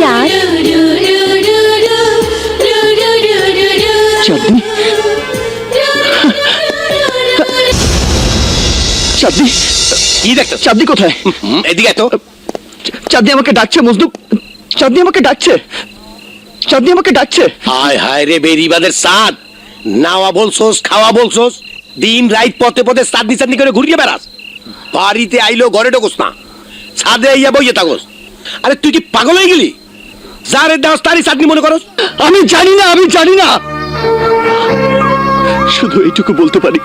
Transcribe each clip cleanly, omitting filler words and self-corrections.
চাঁদ, চাঁদনি, চাঁদনি, কি দেখছো? চাঁদনি কোথায়? এদিকে এত চাঁদনি আমাকে ডাকছে মজনু, চাঁদনি আমাকে ডাকছে, চাঁদনি আমাকে ডাকছে। হায় হায় রে বেরিবাদের সাদ, নাওয়া বলছোস, খাওয়া বলছোস, দিন রাত পথে পথে চাঁদনি চাঁদনি করে ঘুরিয়ে বেড়াস। বাড়িতে আইলো ঘরে ঢোকস না, ছাদে আইয়া বইয়ে থাকস। আরে তুই কি পাগল হয়ে গেলি? যারে দাস তারই চাঁদনি মনে করস? আমি জানি না, আমি জানি না, শুধু এইটুকু বলতে পারি,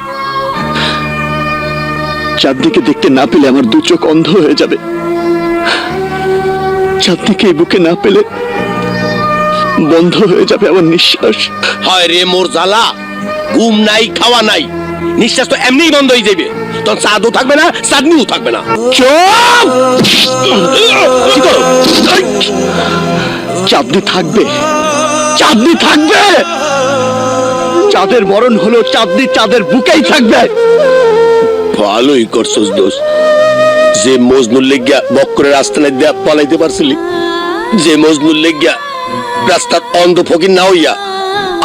চাঁদনিকে দেখতে না পেলে আমার দু চোখ অন্ধ হয়ে যাবে। চাঁদনিকে এই বুকে না পেলে বন্ধ হয়ে যাবে আমার নিঃশ্বাস। হায় রে মোর জ্বালা, ঘুম নাই, খাওয়া নাই, নিঃশ্বাস তো এমনিই বন্ধ হয়ে যাবে। তোর চাঁদও থাকবে না, চাঁদনিও থাকবে না। চুপ! কি করো? চাঁদনি থাকবে, চাঁদনি থাকবে, চাঁদের মরণ হলো চাঁদনি চাঁদের বুকেই থাকবে। ভালোই করছস দোষ, যে মজনুর লেগিয়া বক্করের আস্তানায় দিয়া পালাইতে পারছিলি, যে মজনুর লেগিয়া রাস্তার অন্ধ ফকির না হইয়া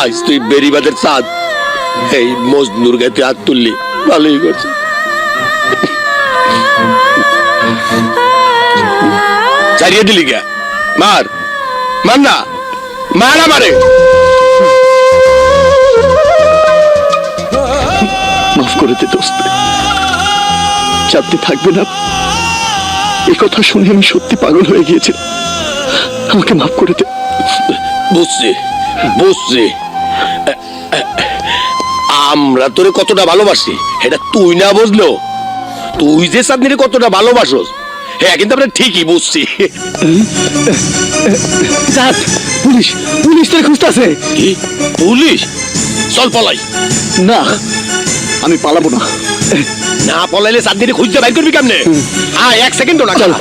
আজ তুই বেরিবাদের চাঁদ, এই মজনুর গাইতে হাত তুললি, ভালোই করছিস। ছাড়িয়ে দিলি গা, মার মার না, মার আমারে। মাফ করে দে দোস্ত, চাঁদনি থাকবে না এই কথা শুনে আমি সত্যি পাগল হয়ে গিয়েছিলাম, আমাকে মাফ করে দে। বুঝছি বুঝছি, আমরা তোরে কতটা ভালোবাসি এটা তুই না বুঝলো, তুই যে চাঁদনিরে কতটা ভালোবাসোস হ্যাঁ কিন্তু আমরা ঠিকই বুঝছি। চাঁদ, পুলিশ, পুলিশ তোর খুঁজতেছে। কি পুলিশ? চল পলাই। না, আমি পালাবো না। না পলাইলে চাঁদনিরে খুঁজতে বাইর করবি কেমনে? এক সেকেন্ডও না।